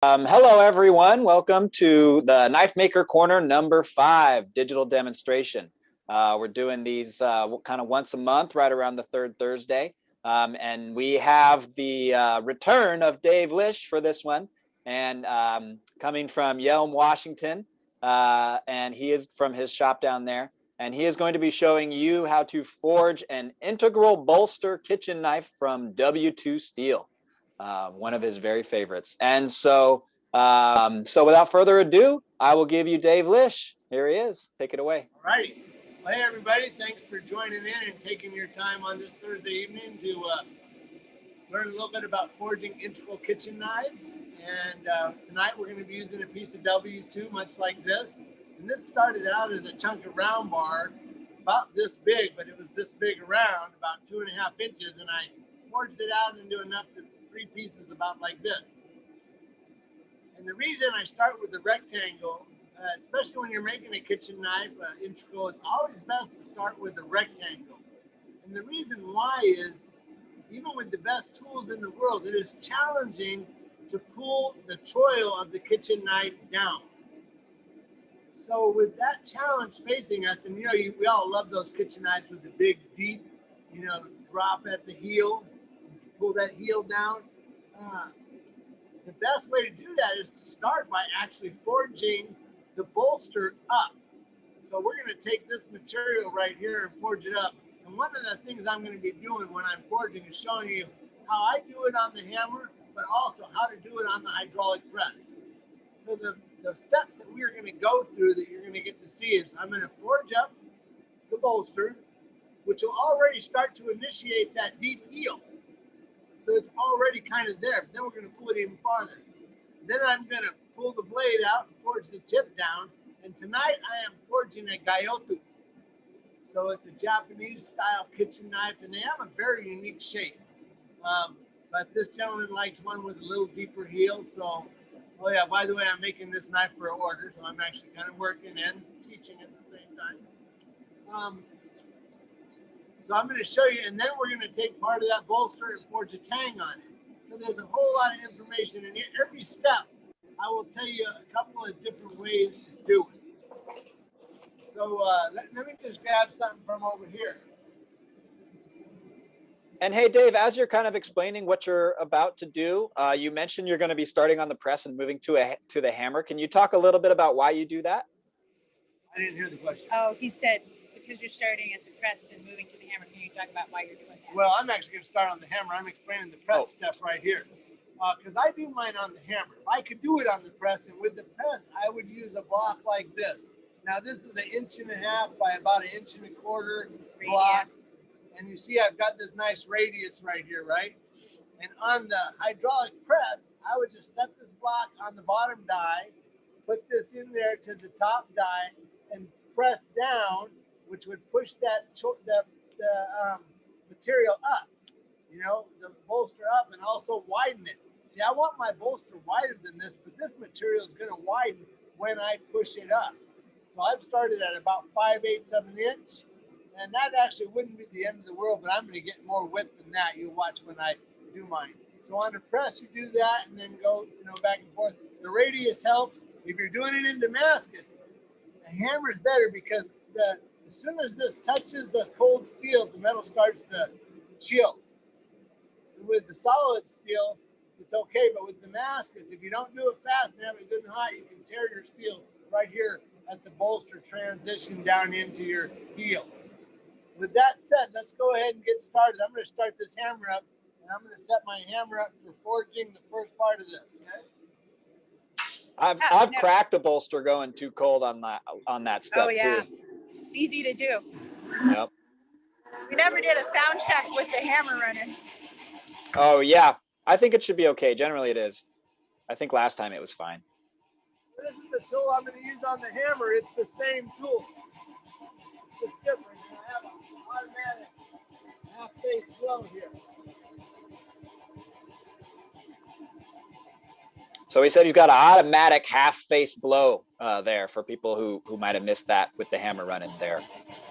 Hello, everyone. Welcome to the Knifemaker Corner number 5 digital demonstration. We're doing these kind of once a month, right around the third Thursday. And we have the return of Dave Lisch for this one, and coming from Yelm, Washington. And he is from his shop down there. And he is going to be showing you how to forge an integral bolster kitchen knife from W2 steel. One of his very favorites. And so without further ado, I will give you Dave Lisch. Here he is. Take it away. All righty. Well, hey, everybody. Thanks for joining in and taking your time on this Thursday evening to learn a little bit about forging integral kitchen knives. And tonight we're going to be using a piece of W2, much like this. And this started out as a chunk of round bar, about this big, but it was this big around, about 2.5 inches. And I forged it out into enough to 3 pieces about like this. And the reason I start with the rectangle, especially when you're making a kitchen knife integral, it's always best to start with the rectangle. And the reason why is, even with the best tools in the world, it is challenging to pull the choil of the kitchen knife down. So with that challenge facing us, and we all love those kitchen knives with the big, deep, drop at the heel, pull that heel down. The best way to do that is to start by actually forging the bolster up. So we're going to take this material right here and forge it up. And one of the things I'm going to be doing when I'm forging is showing you how I do it on the hammer, but also how to do it on the hydraulic press. So the steps that we're going to go through that you're going to get to see is I'm going to forge up the bolster, which will already start to initiate that deep heel. So it's already kind of there. Then we're going to pull it even farther. Then I'm going to pull the blade out and forge the tip down. And tonight I am forging a Gyuto. So it's a Japanese style kitchen knife, and they have a very unique shape. But this gentleman likes one with a little deeper heel. So, oh yeah, by the way, I'm making this knife for an order. So I'm actually kind of working and teaching at the same time. So I'm going to show you, and then we're going to take part of that bolster and forge a tang on it. So there's a whole lot of information, and every step I will tell you a couple of different ways to do it. So let me just grab something from over here. And hey, Dave, as you're kind of explaining what you're about to do, you mentioned you're going to be starting on the press and moving to the hammer. Can you talk a little bit about why you do that? I didn't hear the question. Oh, he said, because you're starting at the press and moving to the hammer, can you talk about why you're doing that? Well, I'm actually going to start on the hammer. I'm explaining the press step right here. Because I do mine on the hammer. I could do it on the press, and with the press, I would use a block like this. Now, this is 1.5 inches by about 1.25 inches block. And you see I've got this nice radius right here, right? And on the hydraulic press, I would just set this block on the bottom die, put this in there to the top die, and press down, which would push that material up, the bolster up, and also widen it. See, I want my bolster wider than this, but this material is going to widen when I push it up. So I've started at about 5/8 of an inch, and that actually wouldn't be the end of the world, but I'm going to get more width than that. You'll watch when I do mine. So on the press, you do that, and then go, back and forth. The radius helps. If you're doing it in Damascus, the hammer is better because as soon as this touches the cold steel, the metal starts to chill. With the solid steel, it's okay, but with Damascus, if you don't do it fast and have it good and hot, you can tear your steel right here at the bolster transition down into your heel. With that said, let's go ahead and get started. I'm going to start this hammer up, and I'm going to set my hammer up for forging the first part of this, okay? I've cracked a bolster going too cold on that step. Oh yeah, too. It's easy to do. Yep. We never did a sound check with the hammer running. Oh yeah, I think it should be okay. Generally, it is. I think last time it was fine. This is the tool I'm going to use on the hammer. It's the same tool. It's just different. I have an automatic half-face flow here. So he said he's got an automatic half-face blow there for people who might have missed that with the hammer running there.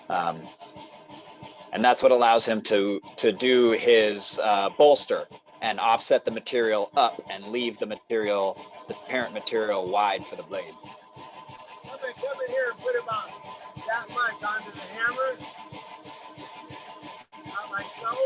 And that's what allows him to do his bolster. and offset the material up and leave the material, this parent material, wide for the blade. I'm going to come in here and put about that much onto the hammer. Not like so.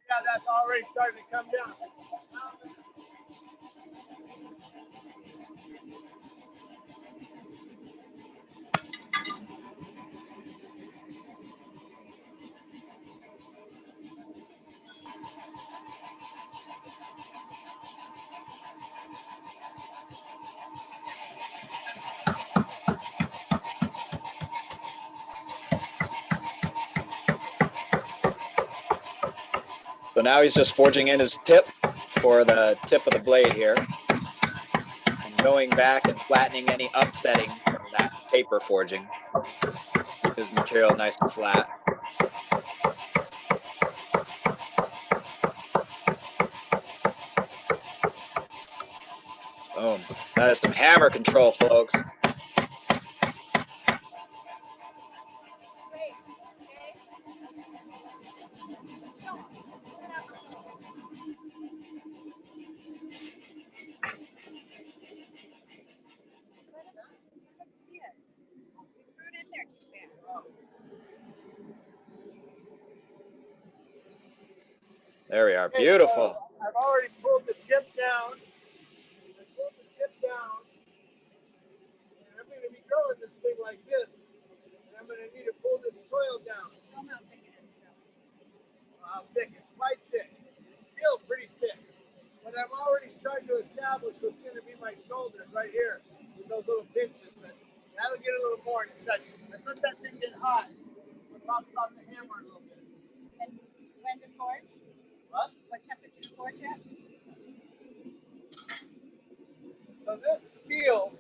Yeah, that's already starting to come down. So now he's just forging in his tip for the tip of the blade here, and going back and flattening any upsetting from that taper forging. His material nice and flat. Boom. That is some hammer control, folks. There we are. Okay, Beautiful. so I've already pulled the tip down. I pulled the tip down. And I'm going to be growing this thing like this. And I'm going to need to pull this coil down. Thick. It's quite thick. It's still pretty thick. But I'm already starting to establish what's going to be my shoulders right here with those little pinches. But that'll get a little more in a second. Let's let that thing get hot. We'll talk about the hammer a little bit. And when to forge? What? What temperature to forge at? So this steel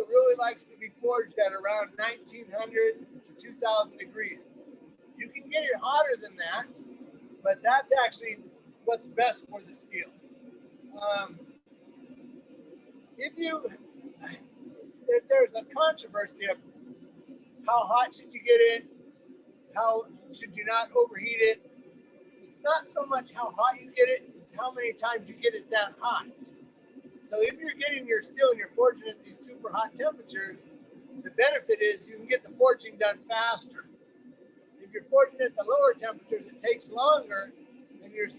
really likes to be forged at around 1900 to 2000 degrees. You can get it hotter than that, but that's actually what's best for the steel. If there's a controversy of how hot should you get it, how should you not overheat it, it's not so much how hot you get it, it's how many times you get it that hot. So if you're getting your steel and you're forging at these super hot temperatures, the benefit is you can get the forging done faster. If you're forging at the lower temperatures, it takes longer, and you're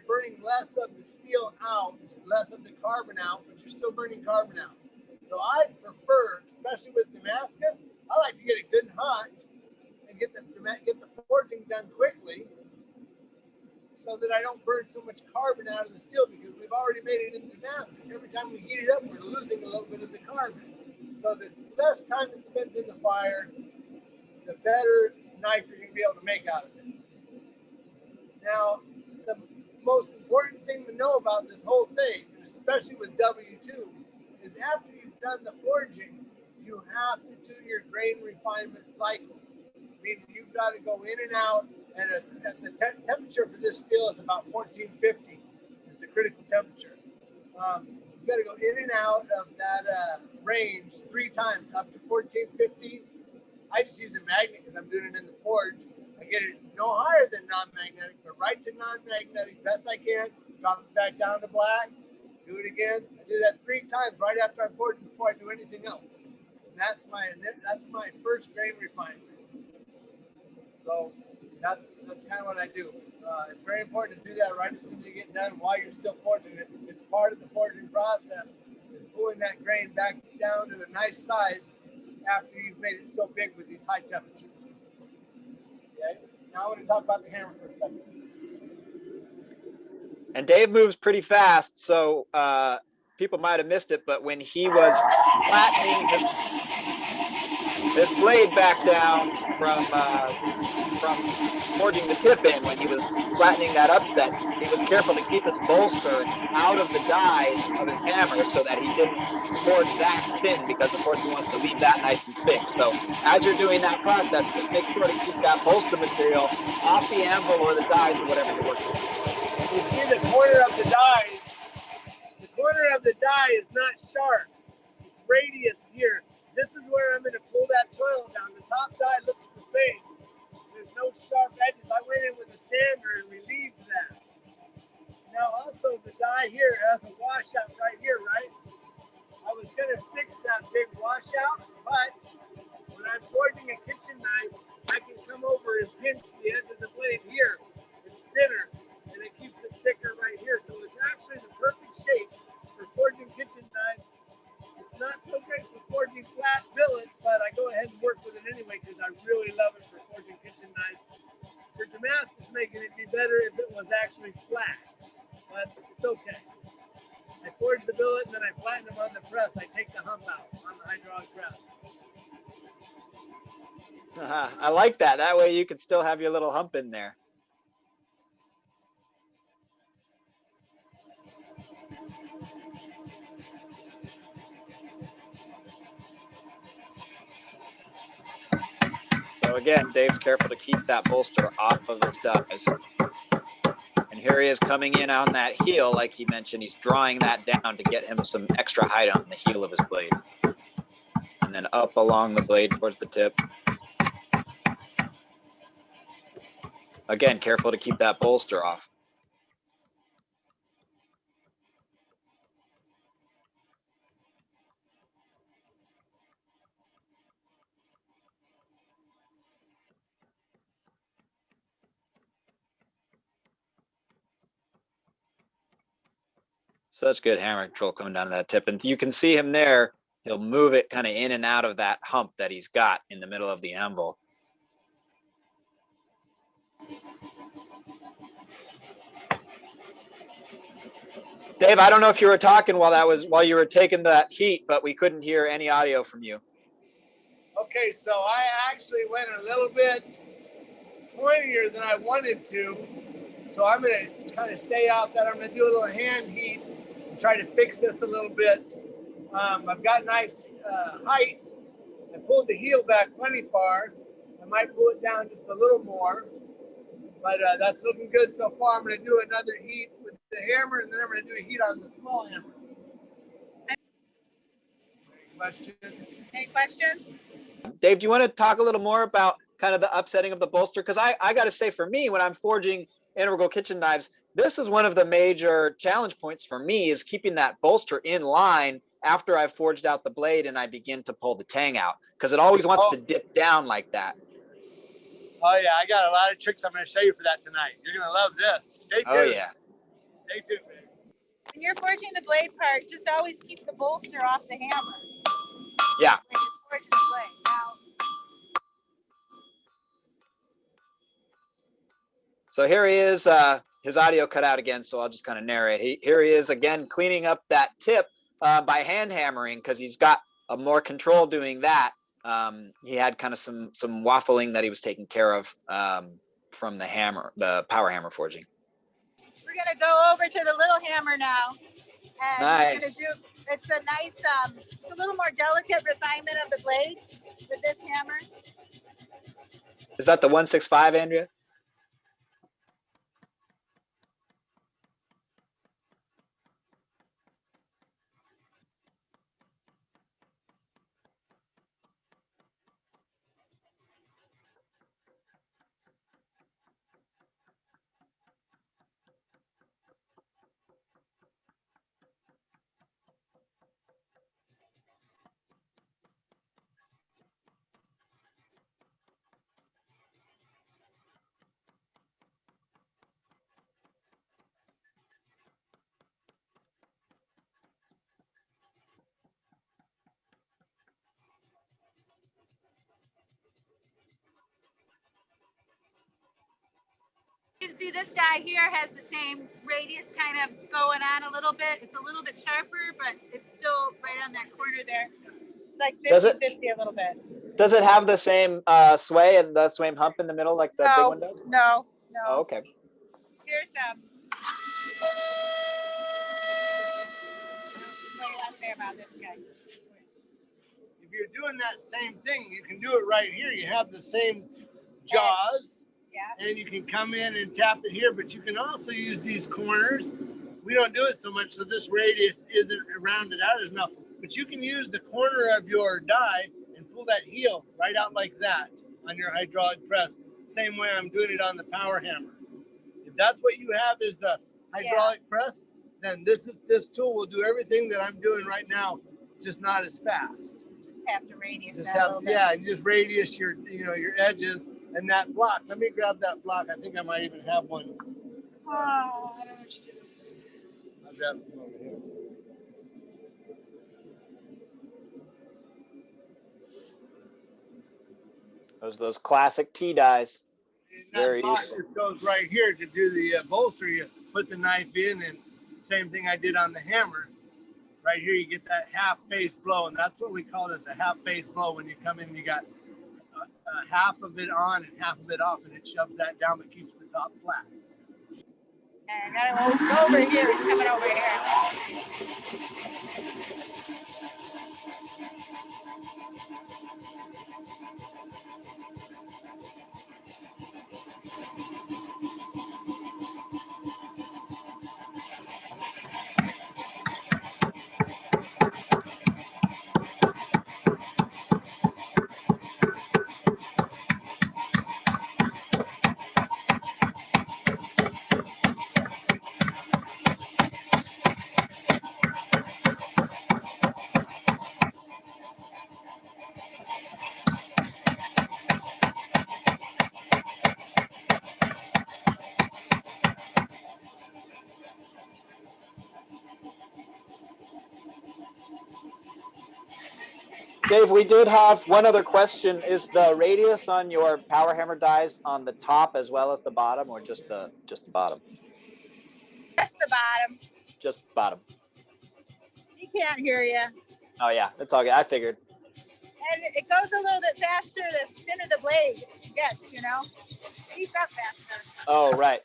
burning less of the steel out, less of the carbon out, but you're still burning carbon out. So I prefer, especially with Damascus, I like to get it good and hot and get the forging done quickly, so that I don't burn so much carbon out of the steel, because we've already made it into Damascus. Every time we heat it up, we're losing a little bit of the carbon. So the less time it spends in the fire, the better knife you're going to be able to make out of it. Now, the most important thing to know about this whole thing, especially with W2, is after you've done the forging, you have to do your grain refinement cycles. Meaning you've got to go in and out, and the temperature for this steel is about 1450 is the critical temperature. You've got to go in and out of that range 3 times, up to 1450. I just use a magnet because I'm doing it in the forge. I get it no higher than non-magnetic, but right to non-magnetic best I can. Drop it back down to black. Do it again. I do that 3 times right after I'm forging before I do anything else. And that's my first grain refinement. So that's kind of what I do. It's very important to do that right as soon as you get done while you're still forging it. It's part of the forging process, is pulling that grain back down to a nice size after you've made it so big with these high temperatures. Okay? Now I want to talk about the hammer for a second. And Dave moves pretty fast, so people might have missed it, but when he was flattening his this blade back down from forging the tip in when he was flattening that upset. He was careful to keep his bolster out of the dies of his hammer so that he didn't forge that thin, because of course he wants to leave that nice and thick. So as you're doing that process, just make sure to keep that bolster material off the anvil or the dies or whatever you're working with. You see the corner of the die. The corner of the die is not sharp. It's radius here. This is where I'm going to pull that coil down. The top die looks the same. There's no sharp edges. I went in with a sander and relieved that. Now also the die here has a washout right here, right? I was going to fix that big washout, but when I'm forging a kitchen knife, I can come over and pinch the edge of the blade here. It's thinner, and it keeps it thicker right here. So it's actually the perfect shape for forging kitchen knives. It's not so great for forging flat billets, but I go ahead and work with it anyway because I really love it for forging kitchen knives. For Damascus making, it'd be better if it was actually flat, but it's okay. I forge the billet and then I flatten them on the press. I take the hump out on the hydraulic press. I like that. That way you can still have your little hump in there. So again, Dave's careful to keep that bolster off of its dies. And here he is coming in on that heel, like he mentioned. He's drawing that down to get him some extra height on the heel of his blade. And then up along the blade towards the tip. Again, careful to keep that bolster off. Such good hammer control coming down to that tip. And you can see him there. He'll move it kind of in and out of that hump that he's got in the middle of the anvil. Dave, I don't know if you were talking while you were taking that heat, but we couldn't hear any audio from you. Okay, so I actually went a little bit pointier than I wanted to. So I'm going to kind of stay out that. I'm going to do a little hand heat and try to fix this a little bit. I've got nice height. I pulled the heel back plenty far. I might pull it down just a little more. But that's looking good so far. I'm going to do another heat with the hammer, and then I'm going to do a heat on the small hammer. Any questions? Any questions? Dave, do you want to talk a little more about kind of the upsetting of the bolster? Because I got to say, for me, when I'm forging integral kitchen knives, this is one of the major challenge points for me, is keeping that bolster in line after I've forged out the blade and I begin to pull the tang out, because it always wants to dip down like that. Oh, yeah, I got a lot of tricks I'm going to show you for that tonight. You're going to love this. Stay tuned. Oh, yeah. Stay tuned, baby. When you're forging the blade part, just always keep the bolster off the hammer. Yeah. When you're forging the blade. Now, so here he is. His audio cut out again, so I'll just kind of narrate. Here he is again, cleaning up that tip by hand hammering, because he's got a more control doing that. He had kind of some waffling that he was taking care of from the power hammer forging. we're going to go over to the little hammer now. And Nice. we're going to do, it's a nice, it's a little more delicate refinement of the blade with this hammer. Is that the 165, Andrea? You can see this die here has the same radius kind of going on a little bit. It's a little bit sharper, but it's still right on that corner there. It's like 50-50 a little bit. Does it have the same sway and the same hump in the middle like the big one does? No. Oh, okay. Here's what do you want to say about this guy? If you're doing that same thing, you can do it right here. You have the same jaws, Yeah. and you can come in and tap it here, but you can also use these corners. We don't do it so much, so this radius isn't rounded out as enough, but you can use the corner of your die and pull that heel right out like that on your hydraulic press. Same way I'm doing it on the power hammer. If that's what you have is the hydraulic press, then this tool will do everything that I'm doing right now, just not as fast. Just have to radius Just that a have, little bit. yeah, you just radius your, your edges and that block. Let me grab that block. I think I might even have one. Oh, I don't know what you do. I'll grab it from over here. Those classic T dies. And Very that block useful. just goes right here to do the bolster. You put the knife in, and same thing I did on the hammer. Right here, you get that half face blow, and that's what we call this, a half face blow. When you come in, you got half of it on and half of it off, and it shoves that down but keeps the top flat. And I gotta go over here. He's coming over here. Dave, we did have one other question. Is the radius on your power hammer dies on the top as well as the bottom, or just the bottom? Just the bottom. Just bottom. He can't hear you. Oh yeah, that's all good. I figured. And it goes a little bit faster the thinner the blade gets, Heats up faster. Oh, right.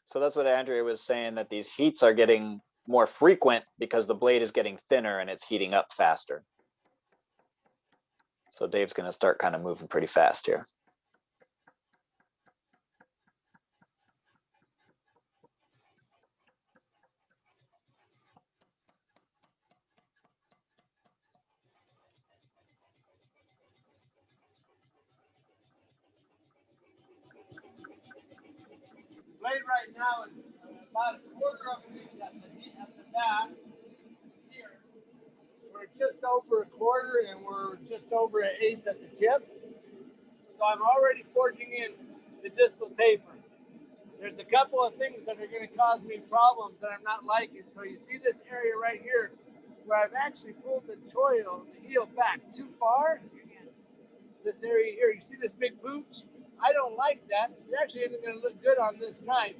So that's what Andrea was saying, that these heats are getting more frequent because the blade is getting thinner and it's heating up faster. So Dave's going to start kind of moving pretty fast here. Blade right now is about a quarter of an inch at the back here. We're just over a quarter, and we're just over an eighth at the tip. So I'm already forging in the distal taper. There's a couple of things that are going to cause me problems that I'm not liking. So you see this area right here where I've actually pulled the heel back too far. This area here, you see this big pooch? I don't like that. It actually isn't going to look good on this knife.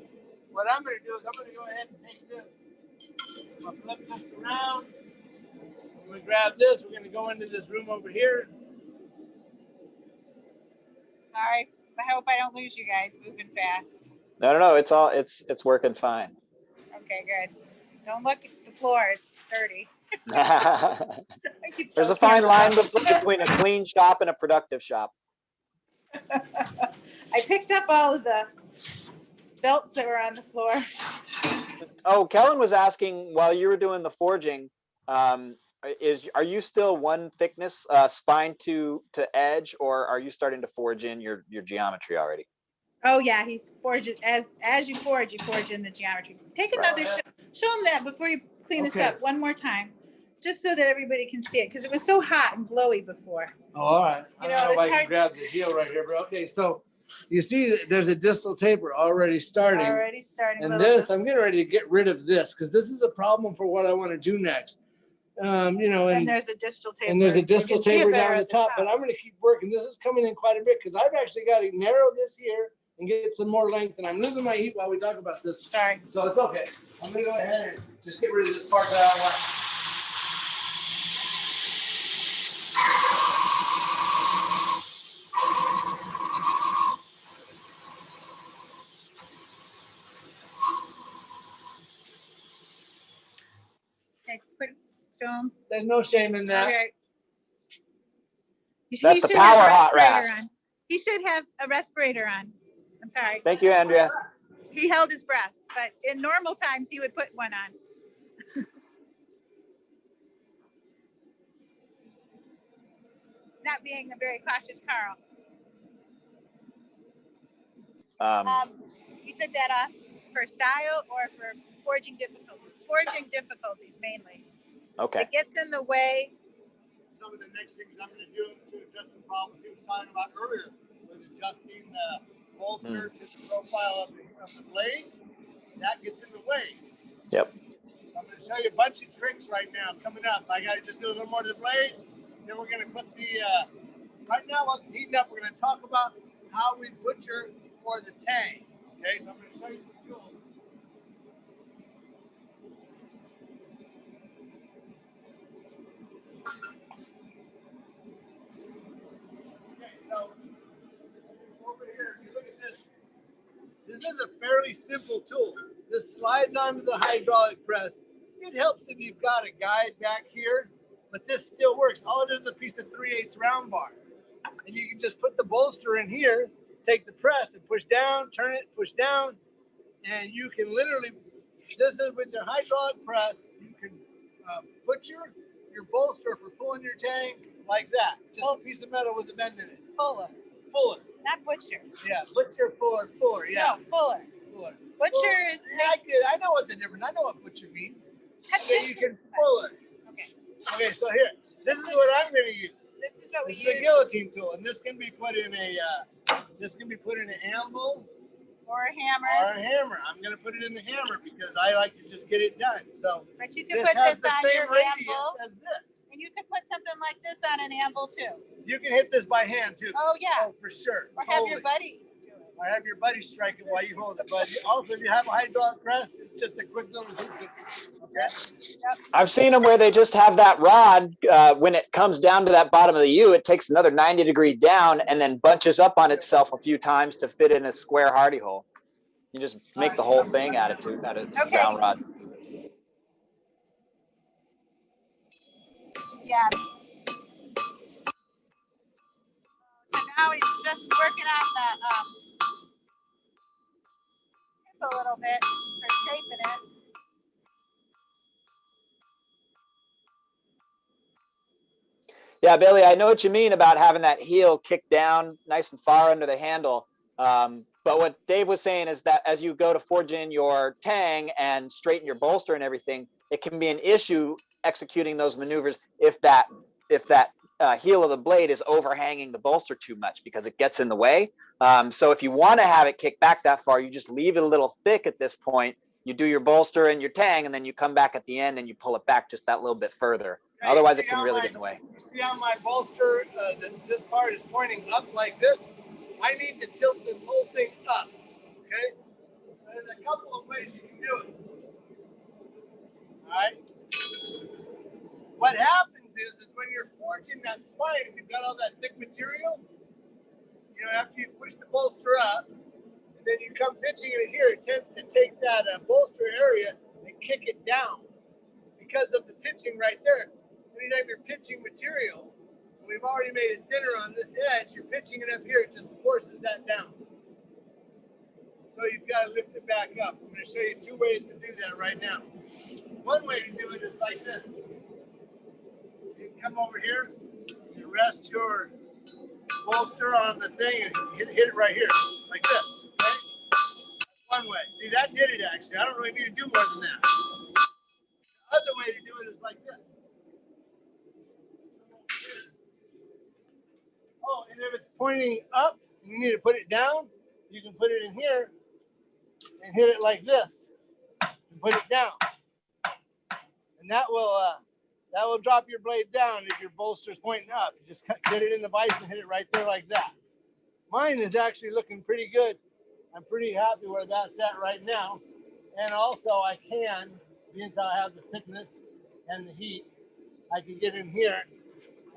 What I'm going to do is I'm going to go ahead and take this. I'll flip this around. When we grab this, we're going to go into this room over here. Sorry. I hope I don't lose you guys moving fast. No, it's working fine. Okay, good. Don't look at the floor. It's dirty. There's a fine line between a clean shop and a productive shop. I picked up all of the belts that were on the floor. Oh, Kellen was asking while you were doing the forging, are you still one thickness spine to edge, or are you starting to forge in your geometry already? Oh yeah, he's forging as you forge in the geometry. Take another show him that before you clean this up one more time, just so that everybody can see it, because it was so hot and glowy before. Oh, all right. I don't know if I can grab the heel right here, but okay. So you see, there's a distal taper already starting. And this, I'm getting ready to get rid of this because this is a problem for what I want to do next. You know, And there's a distal taper. and there's a You distal can see it taper better down the at top, but I'm going to keep working. This is coming in quite a bit because I've actually got to narrow this here and get some more length, and I'm losing my heat while we talk about this. Sorry. So it's okay. I'm going to go ahead and just get rid of this part that I don't want. Okay, quick, show him. There's no shame in that. Okay. That's the should have power a hot respirator rasp. on. He should have a respirator on. I'm sorry. Thank you, Andrea. He held his breath, but in normal times he would put one on. It's not being a very cautious Carl. You took that off for style or for forging difficulties? Forging difficulties mainly. Okay. It gets in the way. Some of the next things I'm going to do to adjust the problems he was talking about earlier with adjusting the bolster to the profile of the blade. That gets in the way. Yep. I'm going to show you a bunch of tricks right now coming up. I got to just do a little more to the blade. Then we're going to put the, right now while it's heating up, we're going to talk about how we butcher for the Tang. Okay, so I'm going to show you some tools. Okay, so over here, if you look at this, this is a fairly simple tool. This slides onto the hydraulic press. It helps if you've got a guide back here, but this still works. All it is a piece of 3/8 round bar. And you can just put the bolster in here, take the press and push down, turn it, push down, and you can literally, this is with your hydraulic press, you can butcher your bolster for pulling your Tang like that. Just a piece of metal with a bend in it. Fuller. Fuller. Not butcher. Yeah, butcher, fuller, yeah. No, fuller. Fuller. Butcher Well, is yeah, I know what the difference. I know what butcher means. Okay, you can pull it. Okay. Okay, so here, this is what I'm going to use. This is what we This use. is a guillotine tool, and this can be put in a anvil Or a hammer. or a hammer. I'm going to put it in the hammer because I like to just get it done. So But you could this put has this the on same your radius anvil. as this. And you could put something like this on an anvil too. You can hit this by hand too. Oh yeah. Oh, for sure. Or totally. have your buddy do it. Or have your buddy strike it while you hold it. But also, if you have a hydraulic press, it's just a quick little zoom. Okay. Yep. I've seen them where they just have that rod. When it comes down to that bottom of the U, it takes another 90-degree down and then bunches up on itself a few times to fit in a square hardy hole. You just make the whole thing out of round rod. Yeah. So now he's just working on the tip a little bit for shaping it. Yeah, Billy, I know what you mean about having that heel kick down nice and far under the handle. But what Dave was saying is that as you go to forge in your Tang and straighten your bolster and everything, it can be an issue executing those maneuvers if that heel of the blade is overhanging the bolster too much because it gets in the way. So if you want to have it kick back that far, you just leave it a little thick at this point. You do your bolster and your Tang, and then you come back at the end and you pull it back just that little bit further. Okay, Otherwise, it can really get in the way. You see how my bolster, this part is pointing up like this? I need to tilt this whole thing up, okay? So there's a couple of ways you can do it. All right? What happens is when you're forging that spine and you've got all that thick material, you know, after you push the bolster up, and then you come pitching it here, it tends to take that bolster area and kick it down because of the pitching right there. Anytime you're pitching material, we've already made it thinner on this edge, you're pitching it up here, it just forces that down. So you've got to lift it back up. I'm going to show you two ways to do that right now. One way to do it is like this. You come over here, you rest your bolster on the thing and hit it right here, like this, okay? That's one way. See, that did it actually. I don't really need to do more than that. The other way to do it is like this. Oh, and if it's pointing up, you need to put it down. You can put it in here and hit it like this and put it down. And that will That will drop your blade down if your bolster's pointing up. You just get it in the vise and hit it right there like that. Mine is actually looking pretty good. I'm pretty happy where that's at right now. And also I can, being that I have the thickness and the heat, I can get in here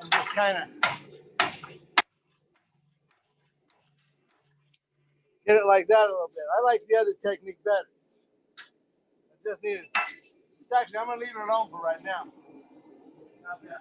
and just kind of get it like that a little bit. I like the other technique better. I just need it. It's actually, I'm gonna leave it alone for right now. Not bad.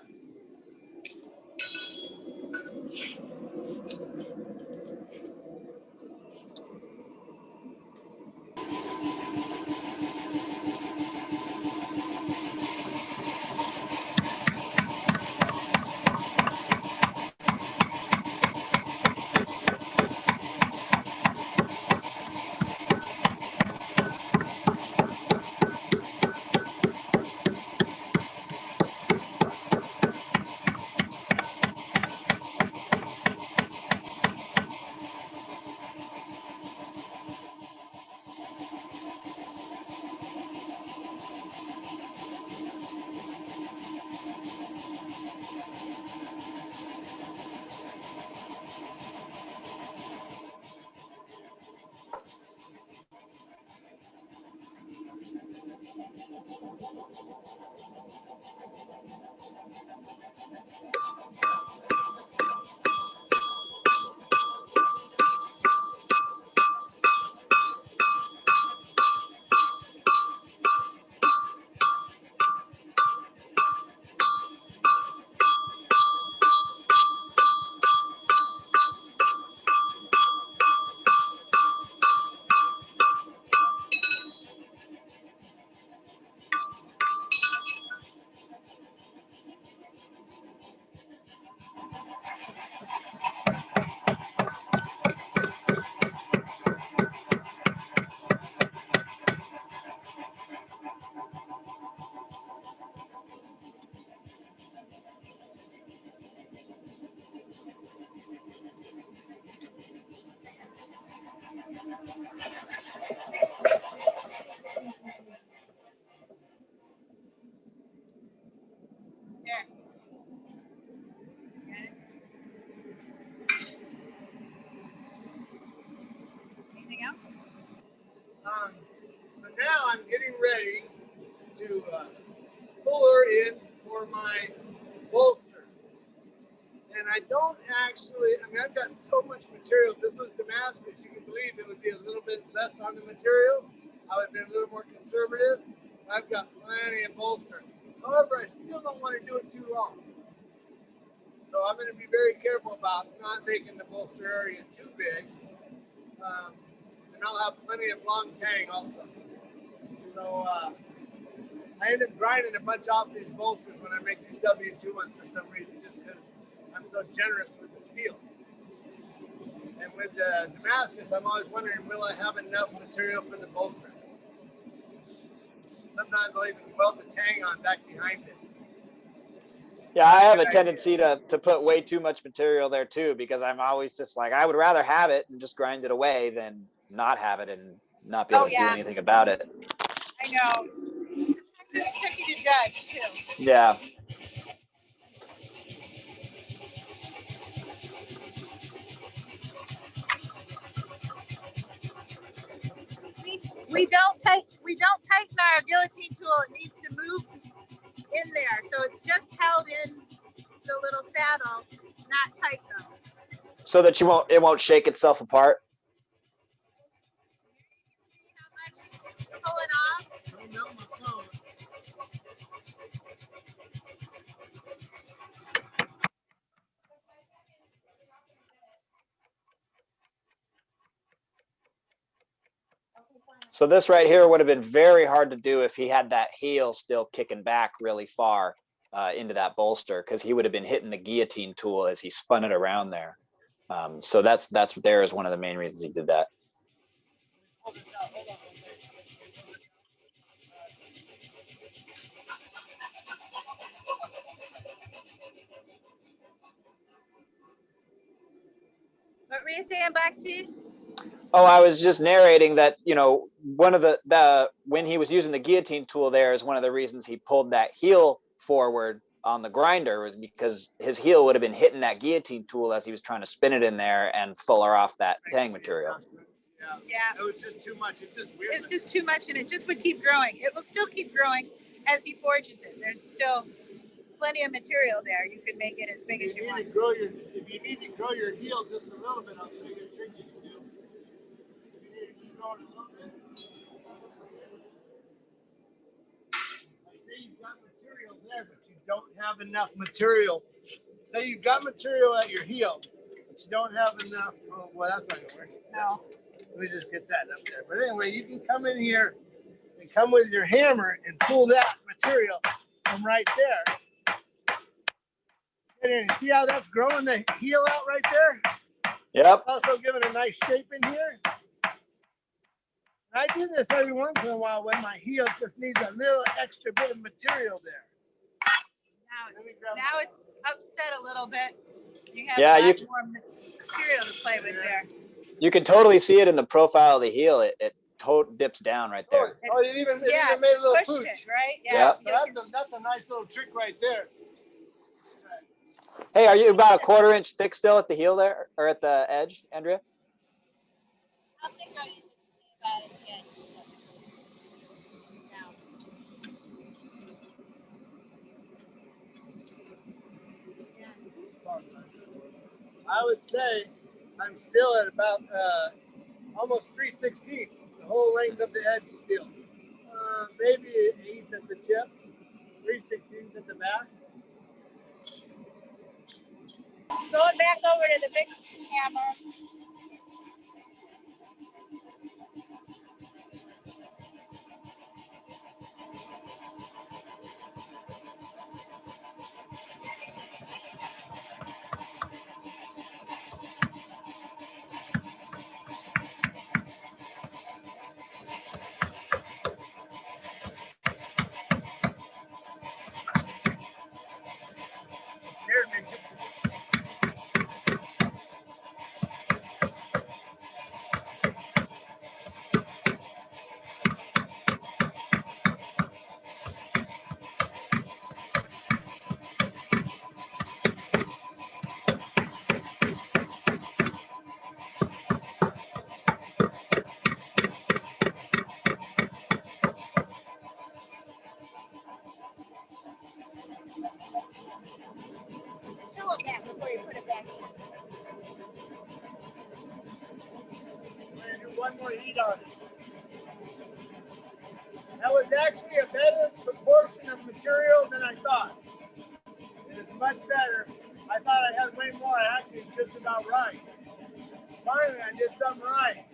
There. Got it? Anything else? So now I'm getting ready to pull her in for my bolster. And I don't actually, I mean, I've got so much material. If this was Damascus, you can believe it would be a little bit less on the material. I would have been a little more conservative. I've got plenty of bolster. However, I still don't want to do it too long. So I'm going to be very careful about not making the bolster area too big. And I'll have plenty of long tang also. So I end up grinding a bunch off these bolsters when I make these W2 ones for some reason, just because I'm so generous with the steel. And with the Damascus, I'm always wondering, will I have enough material for the bolster? Sometimes I'll even weld the tang on back behind it. Yeah, I have a tendency to put way too much material there too, because I'm always just like, I would rather have it and just grind it away than not have it and not be able to do anything about it. I know. Sometimes it's tricky to judge too. Yeah. We don't tighten our guillotine tool. It needs to move in there, so it's just held in the little saddle, not tight though. So that it won't shake itself apart. See how much he's pulling off? So this right here would have been very hard to do if he had that heel still kicking back really far into that bolster, because he would have been hitting the guillotine tool as he spun it around there. So that's there is one of the main reasons he did that. What were you saying, Black Tea? Oh, I was just narrating that, you one of the when he was using the guillotine tool there is one of the reasons he pulled that heel forward on the grinder was because his heel would have been hitting that guillotine tool as he was trying to spin it in there and fuller off that Tang material. Yeah. It was just too much. It's just too much, and it just would keep growing. It will still keep growing as he forges it. There's still plenty of material there. You could make it as big as you want. If you need to grow your heel just a little bit, I'll show you a trick you can do. You need to just grow it a little bit. Say you've got material there, but you don't have enough material. Say you've got material at your heel, but you don't have enough. Oh, well, that's not gonna work. No. Let me just get that up there. But anyway, you can come in here and come with your hammer and pull that material from right there. And see how that's growing the heel out right there? Yep. Also giving a nice shape in here. I do this every once in a while when my heel just needs a little extra bit of material there. Now it's upset a little bit. You have Yeah, a lot more material to play with there. You can totally see it in the profile of the heel. It dips down right there. Oh, it even made a little pushed pooch. it, right? Yeah. So that's a nice little trick right there. Hey, are you about a 1/4 inch thick still at the heel there, or at the edge, Andrea? I think I used to say about it again. I would say I'm still at about almost 3/16, the whole length of the edge still. Maybe 1/8 at the tip, 3/16 at the back. Going back over to the big hammer. Show it back before you put it back in. I'm going to do one more heat on it. That was actually a better proportion of material than I thought. It is much better. I thought I had way more. I actually just about right. Finally, I did something right.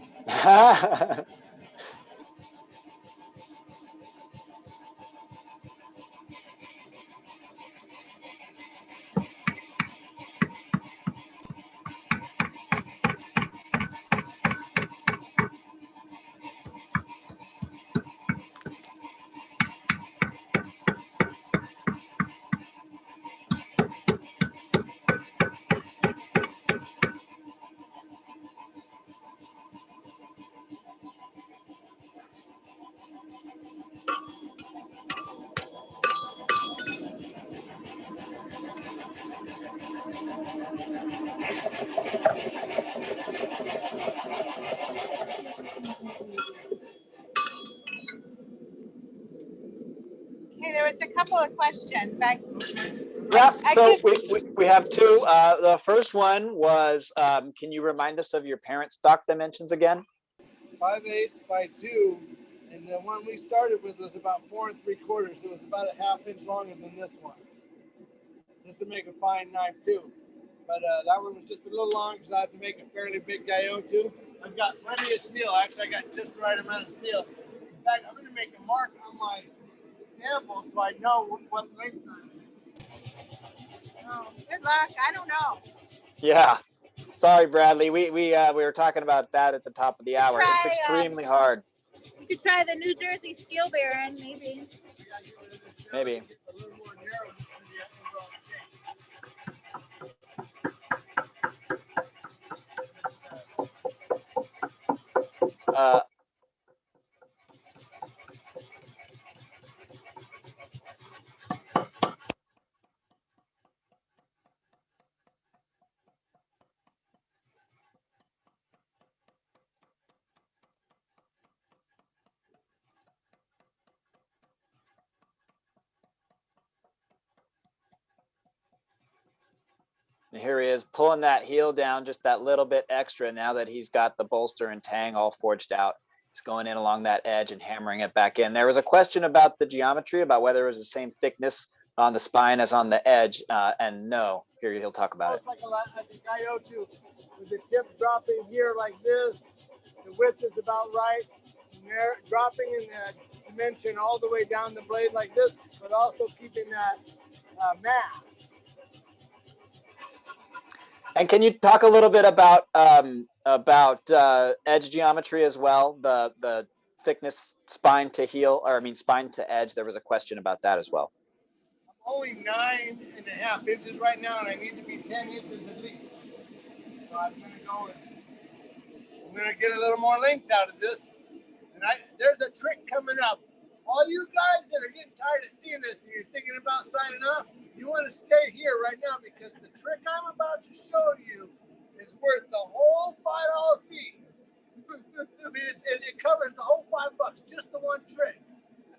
Okay, there was a couple of questions. So we have two. The first one was, can you remind us of your parent stock dimensions again? 5/8 by 2, and the one we started with was about 4 3/4. It was about a 1/2 inch longer than this one. This would make a fine knife too, but that one was just a little long because I had to make a fairly big Gyuto. I've got plenty of steel. Actually, I got just the right amount of steel. In fact, I'm going to make a mark on my anvil so I know what length I'm in. Oh, good luck. I don't know. Yeah. Sorry, Bradley. We were talking about that at the top of the hour. It's extremely hard. You could try the New Jersey Steel Baron, maybe. Maybe. A little more narrow than the overall shape. And here he is pulling that heel down just that little bit extra now that he's got the bolster and tang all forged out. He's going in along that edge and hammering it back in. There was a question about the geometry, about whether it was the same thickness on the spine as on the edge, and no. Here he'll talk about it. Like a Gyuto, with the tip dropping here like this. The width is about right. And they're dropping in the dimension all the way down the blade like this, but also keeping that mass. And can you talk a little bit about edge geometry as well? The thickness spine to heel, or I mean spine to edge. There was a question about that as well. I'm only 9.5 inches right now, and I need to be 10 inches at least. So I'm gonna get a little more length out of this. And there's a trick coming up. All you guys that are getting tired of seeing this and you're thinking about signing up, you want to stay here right now, because the trick I'm about to show you is worth the whole $5 fee. I mean, it covers the whole $5, just the one trick.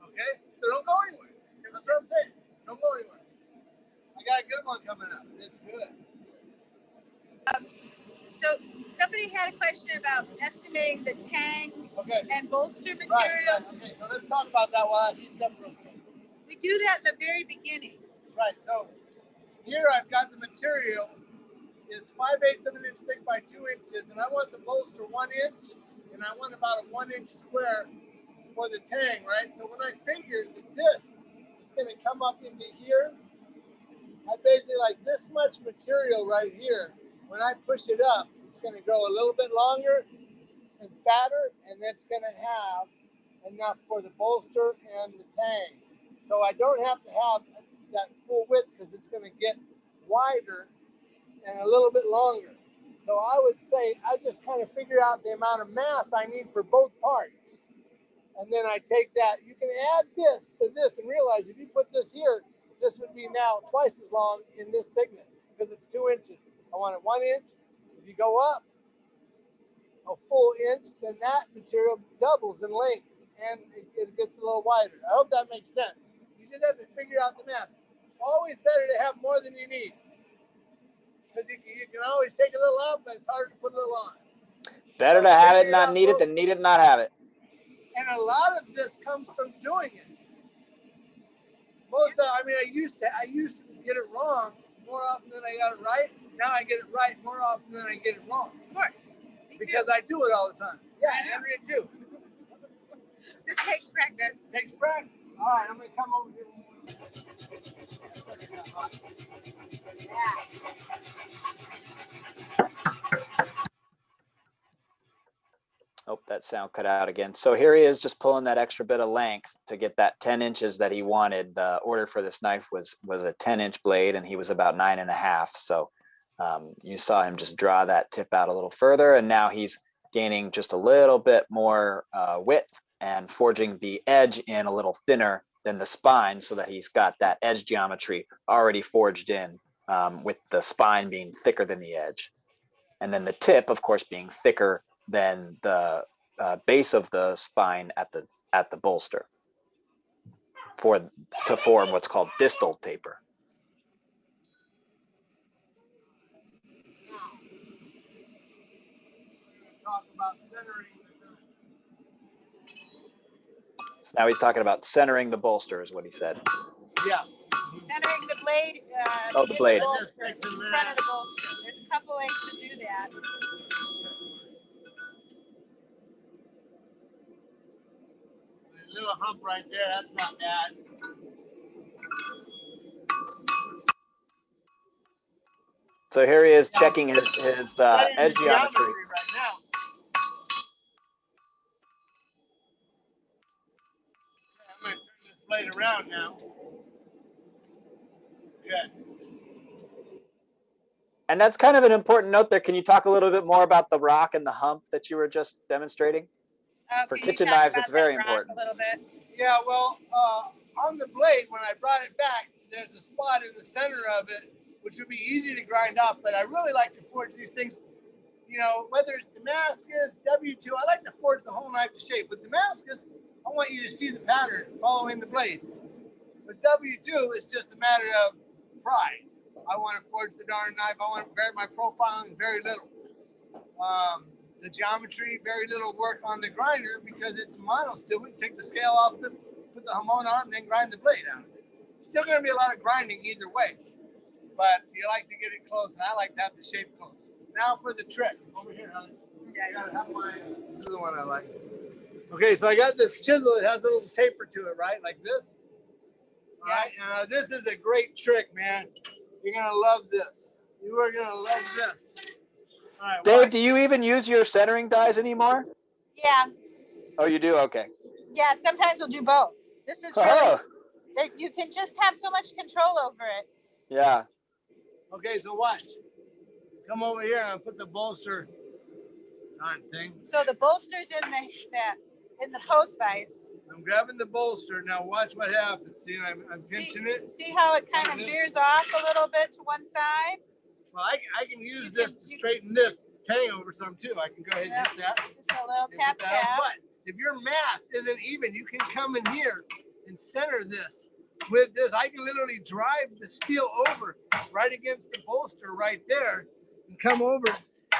Okay? So don't go anywhere. That's what I'm saying. Don't go anywhere. I got a good one coming up. It's good. So somebody had a question about estimating the tang and bolster material. Right. Okay, so let's talk about that while I heat up real quick. We do that at the very beginning. Right, so here I've got the material is 5/8 of an inch thick by 2 inches, and I want the bolster 1 inch, and I want about a 1 inch square for the tang, right? So when I figured that this is going to come up into here, I basically like this much material right here. When I push it up, it's going to go a little bit longer and fatter, and it's going to have enough for the bolster and the tang. So I don't have to have that full width, because it's going to get wider and a little bit longer. So I would say I just kind of figure out the amount of mass I need for both parts. And then I take that. You can add this to this and realize if you put this here, this would be now twice as long in this thickness, because it's 2 inches. I want it 1 inch. If you go up a full inch, then that material doubles in length and it gets a little wider. I hope that makes sense. You just have to figure out the mass. Always better to have more than you need, because you can always take a little out, but it's harder to put a little on. Better to have it not need it than need it not have it. And a lot of this comes from doing it. I used to get it wrong more often than I got it right. Now I get it right more often than I get it wrong. Of course. Because I do it all the time. Yeah, Andrea too. This takes practice. Takes practice. All right, I'm going to come over here. Oh, that sound cut out again. So here he is just pulling that extra bit of length to get that 10 inches that he wanted. The order for this knife was a 10-inch blade, and he was about 9.5. So you saw him just draw that tip out a little further, and now he's gaining just a little bit more width and forging the edge in a little thinner than the spine, so that he's got that edge geometry already forged in, with the spine being thicker than the edge. And then the tip, of course, being thicker than the base of the spine at the bolster to form what's called distal taper. Talk about centering. So now he's talking about centering the bolster, is what he said. Yeah. Centering the blade. Oh, the blade. In front of the bolster. There's a couple ways to do that. A little hump right there. That's not bad. So here he is checking his edge geometry. Right now. I'm going to turn this blade around now. Good. And that's kind of an important note there. Can you talk a little bit more about the rock and the hump that you were just demonstrating? For kitchen knives, it's very important. A little bit. Yeah, well, on the blade, when I brought it back, there's a spot in the center of it, which would be easy to grind off, but I really like to forge these things, you know, whether it's Damascus, W2, I like to forge the whole knife to shape. With Damascus, I want you to see the pattern following the blade. With W2, it's just a matter of pride. I want to forge the darn knife. I want to vary my profiling very little. The geometry, very little work on the grinder because it's mono still. We take the scale off, put the hamon on, and then grind the blade out. Still going to be a lot of grinding either way, but you like to get it close, and I like to have the shape close. Now for the trick. Over here, Helen. I gotta have my. This is the one I like. Okay, so I got this chisel. It has a little taper to it, right, like this. All right, and this is a great trick, man. You're gonna love this. You are gonna love this. All right, Dave, watch. do you even use your centering dies anymore? Yeah, Oh, you do? Okay. yeah. Sometimes we'll do both. This is really Oh, you can just have so much control over it. yeah. Okay, so watch. Come over here and I'll put the bolster on thing. So the bolster's in the post vise. I'm grabbing the bolster. Now watch what happens. See, I'm pinching it. See how it kind of veers off a little bit to one side? Well, I can use this to straighten this Tang over some too. I can go ahead and hit that. Just a little tap, But tap. if your mass isn't even, you can come in here and center this. With this, I can literally drive the steel over right against the bolster right there and come over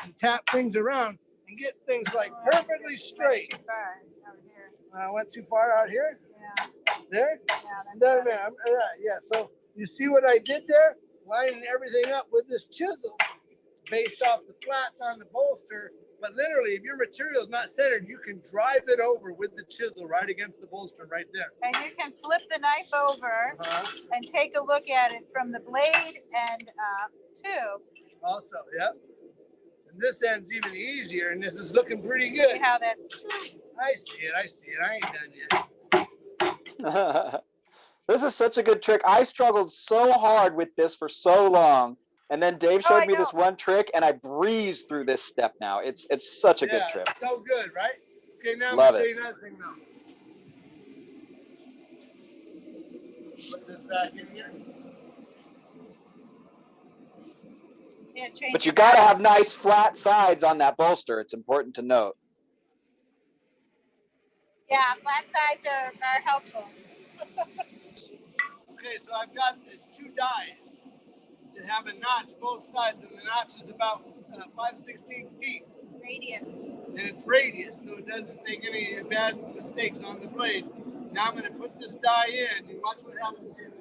and tap things around and get things like perfectly straight. Too far out here. I went too far out here? Yeah. There? Yeah, There, man. Yeah, so you see what I did there? Lining everything up with this chisel based off the flats on the bolster. But literally, if your material is not centered, you can drive it over with the chisel right against the bolster right there. and you can flip the knife over and take a look at it from the blade and up too. Also, yep. And this end's even easier, and this is looking pretty good. See how that's. I see it. I ain't done yet. This is such a good trick. I struggled so hard with this for so long. And then Dave Oh, showed I me this know. one trick and I breezed through this step now. It's such a good trick. So good, right? Okay, now Love I'm going to it. show you another thing now. Put this back in here. Yeah, change But you your got to back. have nice flat sides on that bolster. It's important to note. Yeah, flat sides are helpful. Okay, so I've got these two dies that have a notch both sides, and the notch is about 5/16 deep. Radius. And it's radius, so it doesn't make any bad mistakes on the blade. Now I'm going to put this die in, and watch what happens here.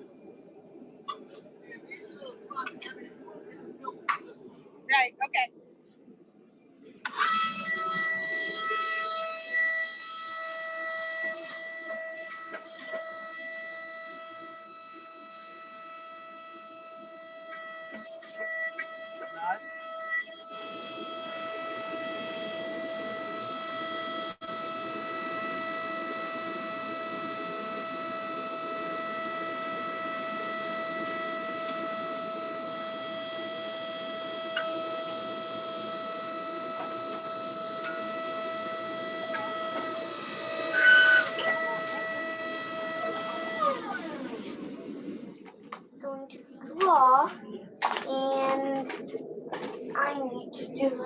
See, these little spots everywhere. Right, okay. Going to draw, and I need to do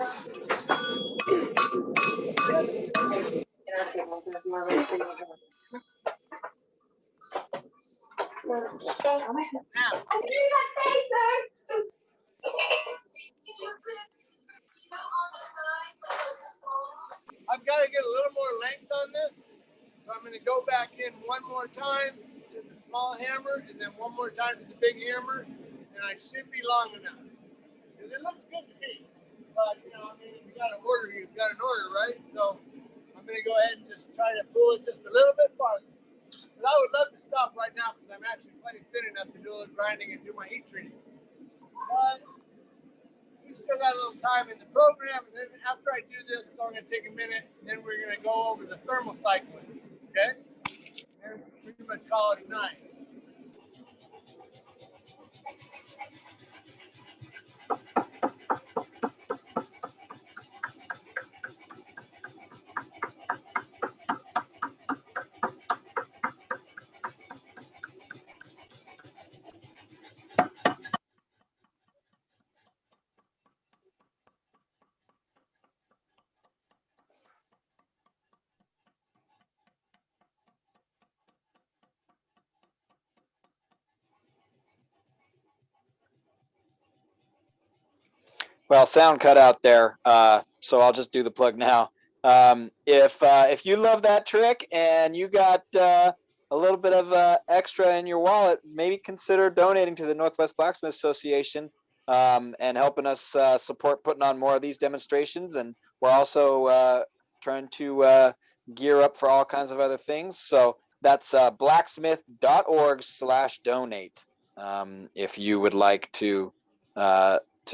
I've got to get a little more length on this, so I'm going to go back in one more time to the small hammer, and then one more time to the big hammer, and I should be long enough. Because it looks good to me, but you know, I mean, if you got an order, you've got an order, right? So I'm going to go ahead and just try to pull it just a little bit farther. But I would love to stop right now because I'm actually plenty thin enough to do a little grinding and do my heat treating. But we still got a little time in the program, and then after I do this, it's only going to take a minute, and then we're going to go over the thermal cycling, okay? And pretty much call it a night. Well, sound cut out there, so I'll just do the plug now. If you love that trick and you got a little bit of extra in your wallet, maybe consider donating to the Northwest Blacksmith Association and helping us support putting on more of these demonstrations. And we're also trying to gear up for all kinds of other things. So that's blacksmith.org/donate if you would like to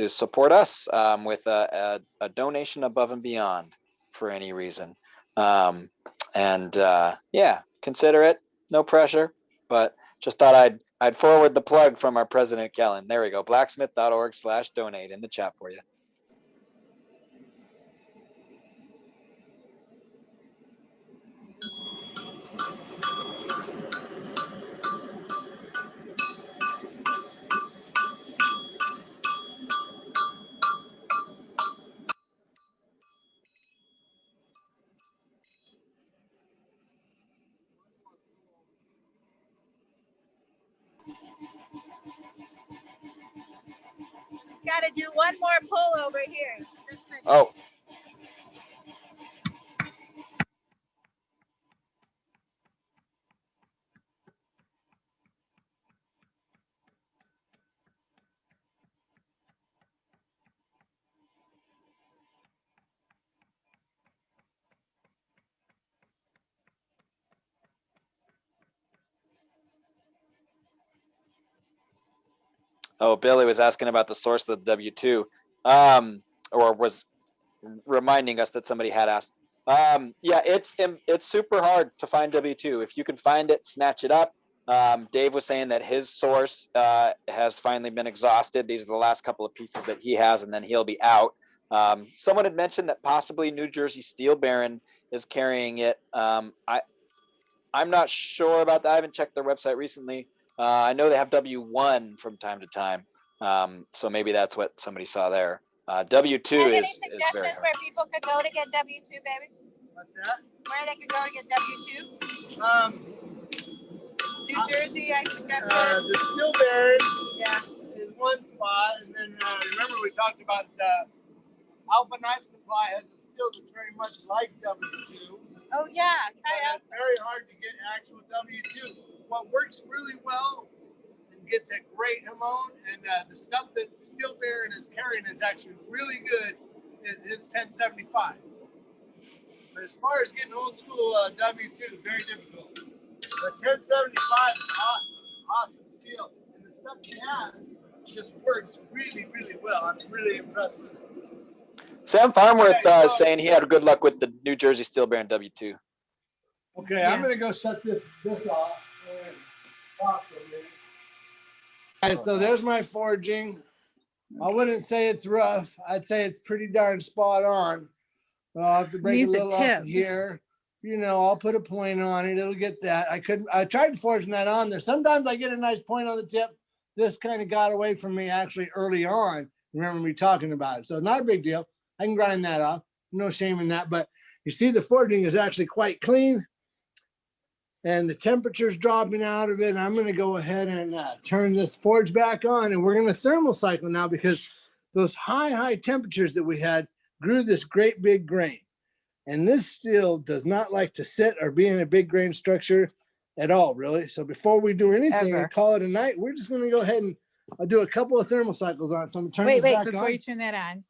support us with a donation above and beyond for any reason. Yeah, consider it. No pressure, but just thought I'd forward the plug from our president, Kellen. There we go. Blacksmith.org/donate in the chat for you. Got to do one more pull over here. Oh. Oh, Billy was asking about the source of the W-2, or was reminding us that somebody had asked. Yeah, it's super hard to find W-2. If you can find it, snatch it up. Dave was saying that his source has finally been exhausted. These are the last couple of pieces that he has, and then he'll be out. Someone had mentioned that possibly New Jersey Steel Baron is carrying it. I'm not sure about that. I haven't checked their website recently. I know they have W1 from time to time. So maybe that's what somebody saw there. W2 Any is very suggestions hard. where people could go to get W2, baby? What's that? Where they could go to get W2? New Jersey, I suggested. The Steel Baron Yeah. is one spot, and then remember we talked about Alpha Knife Supply has a steel that's very much like W2. Oh yeah, try out. It's very hard to get actual W2. What works really well and gets a great hamon, and the stuff that Steel Baron is carrying is actually really good, is his 1075. But as far as getting old school W2 is very difficult. But 1075 is awesome steel, and the stuff he has just works really, really well. I'm really impressed with it. Sam Farmworth is saying he had good luck with the New Jersey Steel Baron W2. Okay, I'm gonna go shut this off and talk for a minute. Guys, so there's my forging. I wouldn't say it's rough. I'd say it's pretty darn spot on. I'll have to break Needs a a little tip. up here. You know, I'll put a point on it. It'll get that. I tried forging that on there. Sometimes I get a nice point on the tip. This kind of got away from me actually early on. Remember me talking about it. So not a big deal. I can grind that off. No shame in that. But you see the forging is actually quite clean. And the temperature's dropping out of it. And I'm going to go ahead and turn this forge back on. And we're going to thermal cycle now because those high temperatures that we had grew this great big grain. And this steel does not like to sit or be in a big grain structure at all, really. So before we do anything and call it a night, we're just going to go ahead and I'll do a couple of thermal cycles on it. So I'm turning this back Before on. you turn that on.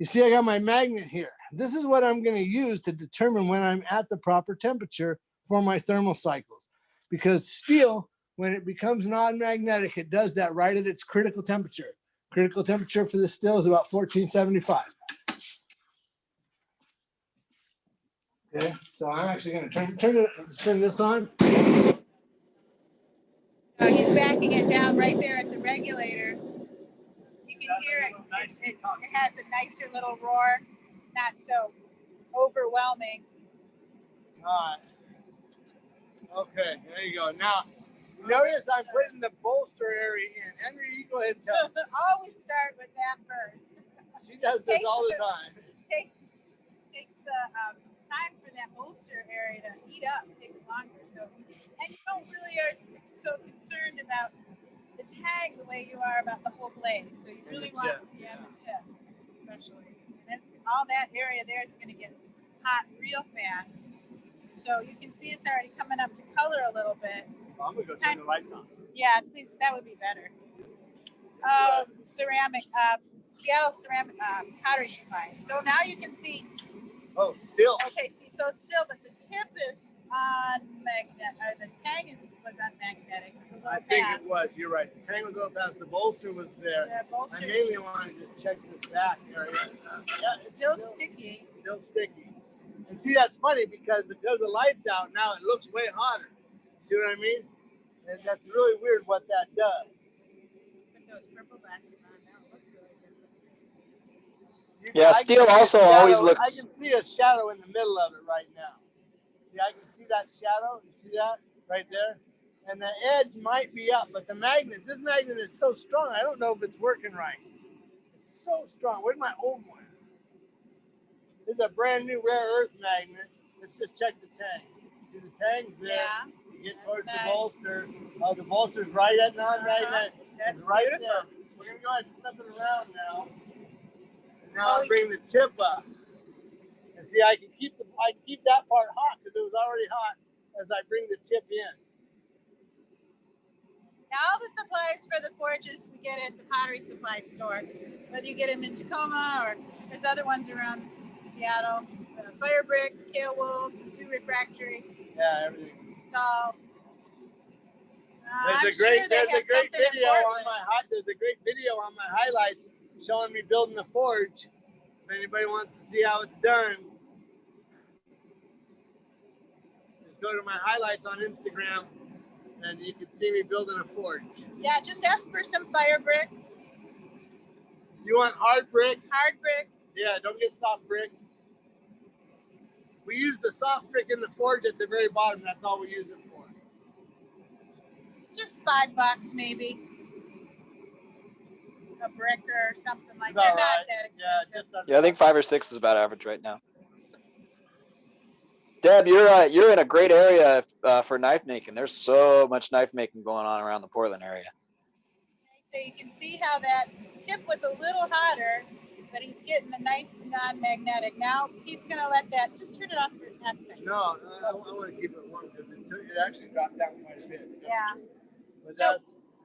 You see, I got my magnet here. This is what I'm going to use to determine when I'm at the proper temperature for my thermal cycles. Because steel, when it becomes non-magnetic, it does that right at its critical temperature. Critical temperature for this steel is about 1475. Okay, so I'm actually going to turn this on. He's backing it down right there at the regulator. You can hear it. It has a nicer little roar, not so overwhelming. All right. Okay, there you go. Now, notice I'm putting the bolster area in. Henry, you go ahead and tell me. Always start with that first. She does this all the time. Takes the time for that bolster area to heat up. It takes longer. So, and you don't really are so concerned about the tang the way you are about the whole blade. So you really want, yeah, the tip, especially. And it's, all that area there is going to get hot real fast. So you can see it's already coming up to color a little bit. Well, I'm gonna go turn the lights on. Yeah, please, that would be better. Ceramic, Seattle ceramic pottery supply. So now you can see. Oh, still. Okay, see, so it's still, but the tip is on magnet, or the tang was on magnetic. It's a little I think fast. it was. You're right. The tang was a little past. The bolster was there. The bolster I mainly want to just check this back area. Yeah, it's still sticky. Still sticky. And see, that's funny because the light's out now, it looks way hotter. See what I mean? And that's really weird what that does. Put those purple glasses on. That looks really good. Yeah, steel also always looks. I can see a shadow in the middle of it right now. See, I can see that shadow. You see that right there? And the edge might be up, but the magnet, this magnet is so strong, I don't know if it's working right. It's so strong. Where's my old one? This is a brand new rare earth magnet. Let's just check the tang. See, the tang's there. Yeah. You get towards the bolster. Oh, the bolster's right at non-magnet. That's right beautiful. there. We're going to go ahead and flip it around now. And now I'll bring the tip up. And see, I can keep that part hot because it was already hot as I bring the tip in. Now all the supplies for the forges we get at the pottery supply store. Whether you get them in Tacoma or there's other ones around Seattle. Fire Brick, Kale Wolf, Sioux Refractory. Yeah, everything. So There's a great video on my highlights showing me building the forge. If anybody wants to see how it's done, just go to my highlights on Instagram and you can see me building a forge. Yeah, just ask for some fire brick. You want hard brick? Hard brick. Yeah, don't get soft brick. We use the soft brick in the forge at the very bottom. That's all we use it for. Just $5 maybe. A brick or something like It's that. all Not right. that expensive. Yeah, just under Yeah, I think 5 or 6 is about average right now. Deb, you're in a great area for knife making. There's so much knife making going on around the Portland area. So you can see how that tip was a little hotter, but he's getting a nice non-magnetic. Now he's going to let that, just turn it off for a half second. No, I want to keep it warm because it actually dropped down quite a bit. Yeah. But So,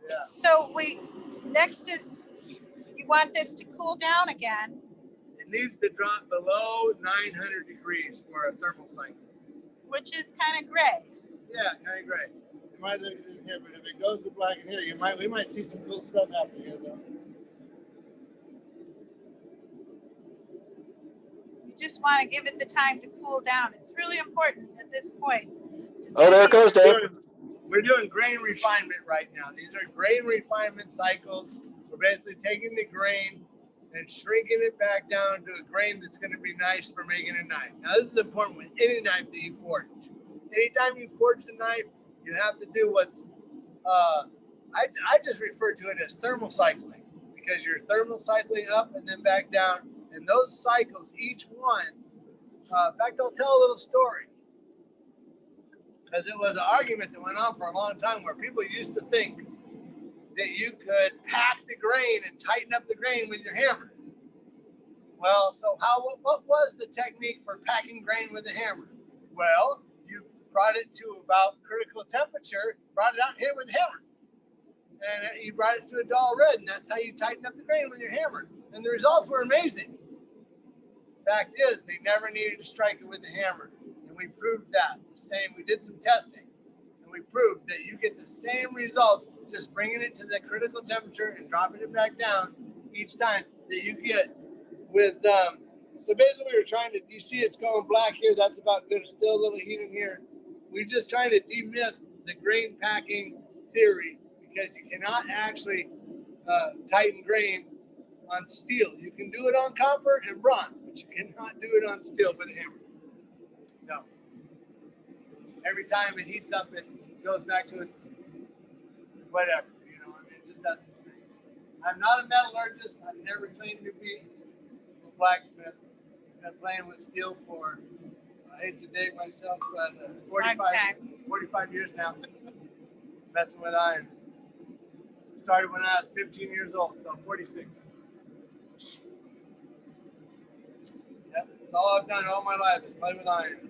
yeah. so next is, you want this to cool down again. It needs to drop below 900 degrees for a thermal cycle. Which is kind of gray. Yeah, kind of gray. You might look at it in here, but if it goes to black in here, we might see some cool stuff happen here though. You just want to give it the time to cool down. It's really important at this point. Oh, there it goes, Dave. We're doing grain refinement right now. These are grain refinement cycles. We're basically taking the grain and shrinking it back down to a grain that's going to be nice for making a knife. Now, this is important with any knife that you forge. Anytime you forge a knife, you have to do what's, I just refer to it as thermal cycling, because you're thermal cycling up and then back down. And those cycles, each one, in fact, I'll tell a little story. Because it was an argument that went on for a long time where people used to think that you could pack the grain and tighten up the grain with your hammer. Well, so what was the technique for packing grain with a hammer? Well, you brought it to about critical temperature, brought it out here with a hammer. And you brought it to a dull red, and that's how you tighten up the grain with your hammer. And the results were amazing. Fact is, they never needed to strike it with a hammer. And we proved that. We did some testing, and we proved that you get the same result just bringing it to the critical temperature and dropping it back down each time that you get with, so basically we were trying to, you see it's going black here, that's about good, still a little heat in here. We're just trying to demyth the grain packing theory, because you cannot actually tighten grain on steel. You can do it on copper and bronze, but you cannot do it on steel with a hammer. No. Every time it heats up, it goes back to its whatever, you know, I mean, it just doesn't stay. I'm not a metallurgist. I've never claimed to be a blacksmith. I've been playing with steel for, I hate to date myself, but 45 years now, messing with iron. So Started when I was 15 years old, so 46. Yep, that's all I've done all my life is play with iron.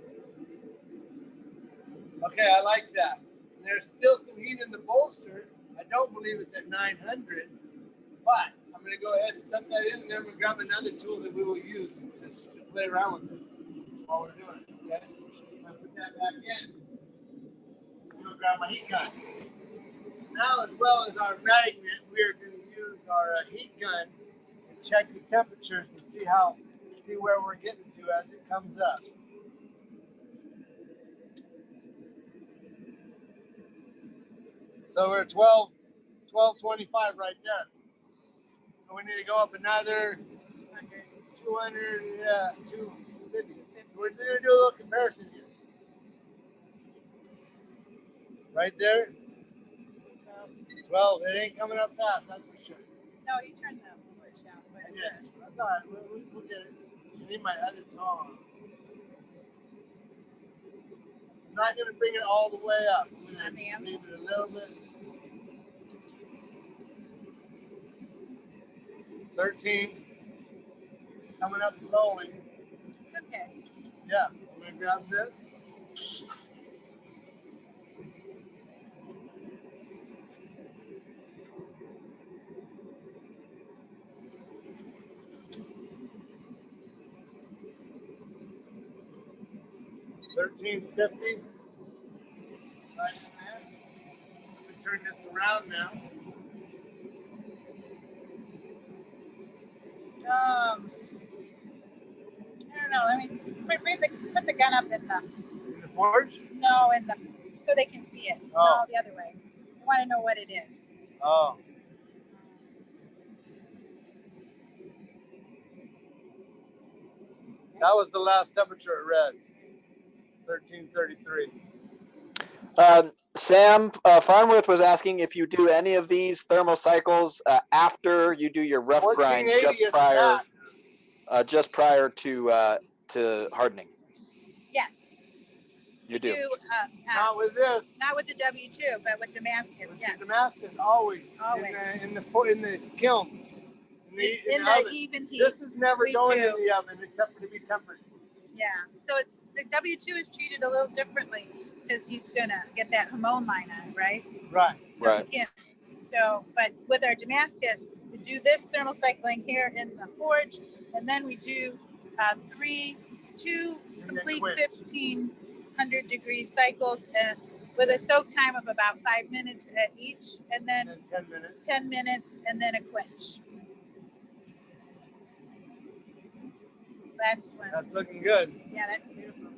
Okay, I like that. And there's still some heat in the bolster. I don't believe it's at 900, but I'm going to go ahead and set that in, and then I'm going to grab another tool that we will use to play around with this while we're doing it. Okay, I'm going to put that back in. I'm going to grab my heat gun. Now, as well as our magnet, we are going to use our heat gun and check the temperatures and see where we're getting to as it comes up. So we're at 1225 right there. So we need to go up another 200, yeah, 250. We're going to do a little comparison here. Right there. 12. It ain't coming up fast, that's for sure. No, you turned the switch down. Yeah, that's all right. We'll get it. I need my other tong. I'm not going to bring it all the way up. I'm going to leave it a little bit. 13. Coming up slowly. It's okay. Yeah. I'm going to grab this. $13.50. Right in there. Let me turn this around now. I don't know. Let me put the gun up in the. In the forge? No, in the so they can see it. Oh. No, the other way. I want to know what it is. Oh. That was the last temperature it read. 1333. Sam Farnworth was asking if you do any of these thermal cycles after you do your rough grind, just prior to hardening. Yes. You do. Not with this. Not with the W2, but with Damascus. Yes. Damascus always. Always. In the kiln. In the even heat. This is never going in the oven except for to be tempered. Yeah. So it's the W2 is treated a little differently because he's gonna get that hormone line on it, right? Right. So Right. But with our Damascus, we do this thermal cycling here in the forge, and then we do two complete 1500 degree cycles with a soak time of about 5 minutes at each, and then 10 minutes. 10 minutes, and then a quench. Last one. That's looking good. Yeah, that's beautiful.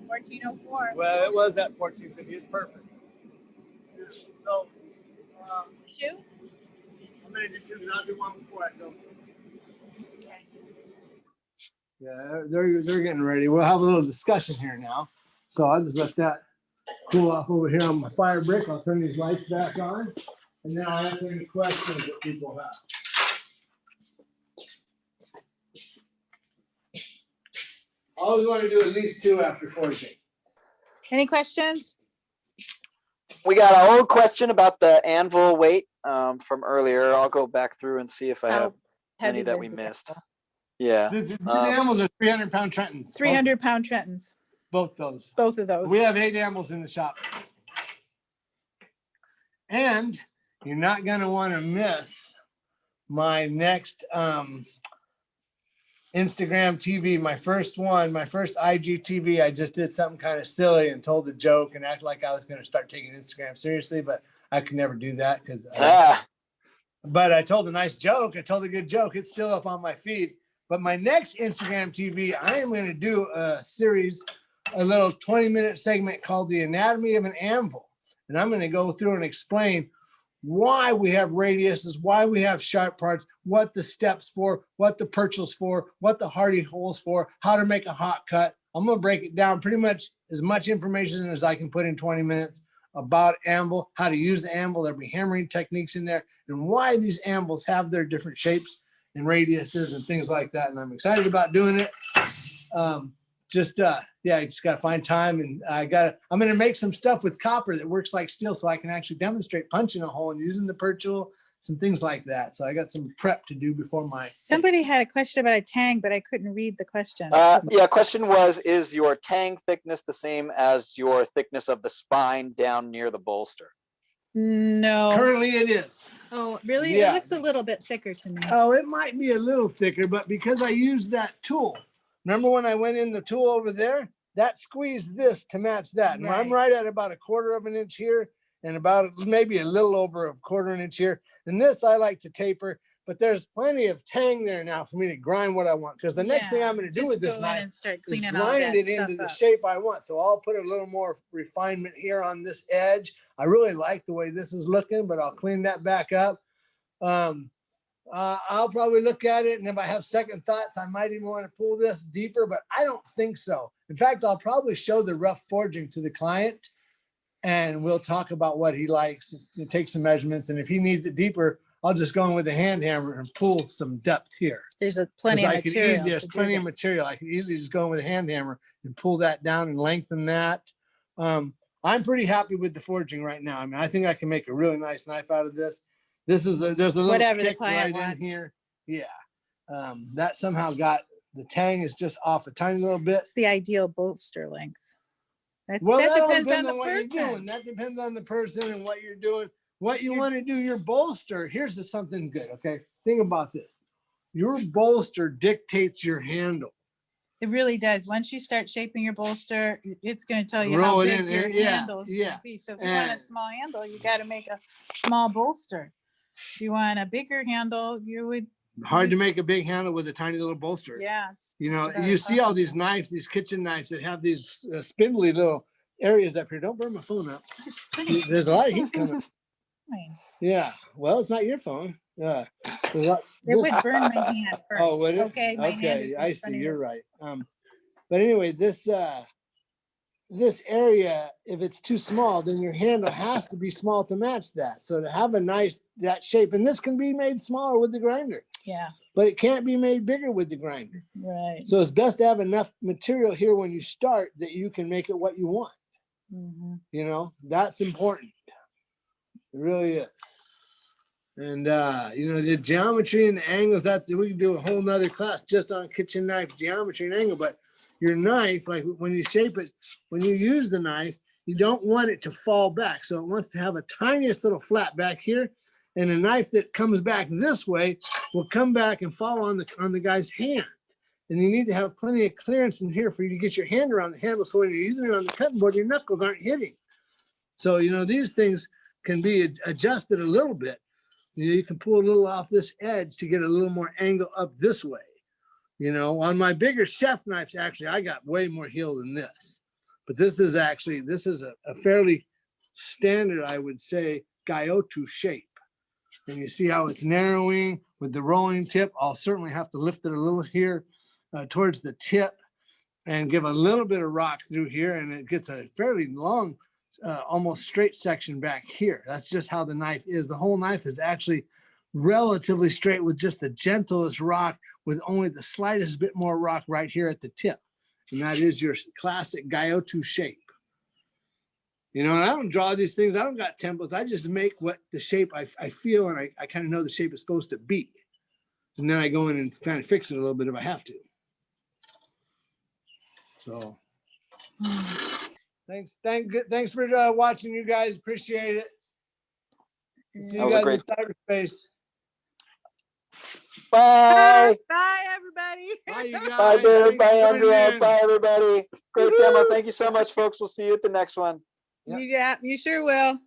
1404. Well, it was at 1450. It's perfect. So, Two? I'm going to do two, because I'll do one before I go. Okay. Yeah, they're getting ready. We'll have a little discussion here now. So I'll just let that cool off over here on my fire brick. I'll turn these lights back on, and then I'll answer any questions that people have. I always want to do at least two after forging. Any questions? We got an old question about the anvil weight from earlier. I'll go back through and see if I have any that we missed. Yeah. These animals are 300-pound Trentons. 300-pound Trentons. Both those. Both of those. We have 8 animals in the shop. And you're not going to want to miss my next Instagram TV, my first IGTV. I just did something kind of silly and told a joke and acted like I was going to start taking Instagram seriously, but I could never do that because. But I told a nice joke. I told a good joke. It's still up on my feed. But my next Instagram TV, I am going to do a series, a little 20-minute segment called The Anatomy of an Anvil. And I'm going to go through and explain why we have radiuses, why we have sharp parts, what the steps for, what the perchals for, what the hardy holes for, how to make a hot cut. I'm going to break it down pretty much as much information as I can put in 20 minutes about anvil, how to use the anvil. There'll be hammering techniques in there, and why these anvils have their different shapes and radiuses and things like that. And I'm excited about doing it. I just got to find time, and I'm going to make some stuff with copper that works like steel, so I can actually demonstrate punching a hole and using the perchal some things like that. So I got some prep to do before my. Somebody had a question about a Tang, but I couldn't read the question. Yeah, question was, is your Tang thickness the same as your thickness of the spine down near the bolster? No. Currently it is. Oh, really? Yeah. It looks a little bit thicker to me. Oh, it might be a little thicker, but because I used that tool, remember when I went in the tool over there, that squeezed this to match that. And I'm right at about 1/4 of an inch here and about maybe a little over 1/4 an inch here. And this I like to taper, but there's plenty of Tang there now for me to grind what I want. Because the next thing I'm going to do with this knife is grind it into the shape I want. So I'll put a little more refinement here on this edge. I really like the way this is looking, but I'll clean that back up. I'll probably look at it, and if I have second thoughts, I might even want to pull this deeper, but I don't think so. In fact, I'll probably show the rough forging to the client, and we'll talk about what he likes and take some measurements. And if he needs it deeper, I'll just go in with a hand hammer and pull some depth here. There's plenty of material. There's plenty of material. I can easily just go in with a hand hammer and pull that down and lengthen that. I'm pretty happy with the forging right now. I mean, I think I can make a really nice knife out of this. There's a little whatever kick the client right wants. in here. Yeah. That somehow got the Tang is just off a tiny little bit. It's the ideal bolster length. That depends on the person. That depends on the person and what you're doing. What you want to do, your bolster. Here's something good. Okay. Think about this. Your bolster dictates your handle. It really does. Once you start shaping your bolster, it's going to tell you how big your handle is going to be. So if you want a small handle, you got to make a small bolster. If you want a bigger handle, you would. Hard to make a big handle with a tiny little bolster. Yeah. You know, you see all these knives, these kitchen knives that have these spindly little areas up here. Don't burn my phone up. There's a lot of heat coming. Yeah. Well, it's not your phone. Yeah. It would burn my hand first. Oh, would it? Okay. My hand is I see. You're right. But anyway, this area, if it's too small, then your handle has to be small to match that. So to have that shape, and this can be made smaller with the grinder. Yeah. But it can't be made bigger with the grinder. Right. So it's best to have enough material here when you start that you can make it what you want. Mm-hmm. You know, that's important. It really is. And you know, the geometry and the angles, we can do a whole nother class just on kitchen knife geometry and angle. But your knife, like when you shape it, when you use the knife, you don't want it to fall back. So it wants to have a tiniest little flat back here. And a knife that comes back this way will come back and fall on the guy's hand. And you need to have plenty of clearance in here for you to get your hand around the handle. So when you're using it on the cutting board, your knuckles aren't hitting. So, you know, these things can be adjusted a little bit. You know, you can pull a little off this edge to get a little more angle up this way. You know, on my bigger chef knives, actually, I got way more heel than this. But this is a fairly standard, I would say, Gyuto shape. And you see how it's narrowing with the rolling tip. I'll certainly have to lift it a little here towards the tip and give a little bit of rock through here. And it gets a fairly long, almost straight section back here. That's just how the knife is. The whole knife is actually relatively straight with just the gentlest rock, with only the slightest bit more rock right here at the tip. And that is your classic Gyuto shape. You know, and I don't draw these things. I don't got templates. I just make what the shape I feel, and I kind of know the shape is supposed to be. And then I go in and kind of fix it a little bit if I have to. So thanks for watching, you guys. Appreciate it. See you guys in cyberspace. Bye. Bye, everybody. Bye, you guys. Bye, dude. Bye, Andrea. Andrea. Bye, everybody. Great demo. Thank you so much, folks. We'll see you at the next one. Yeah, you sure will.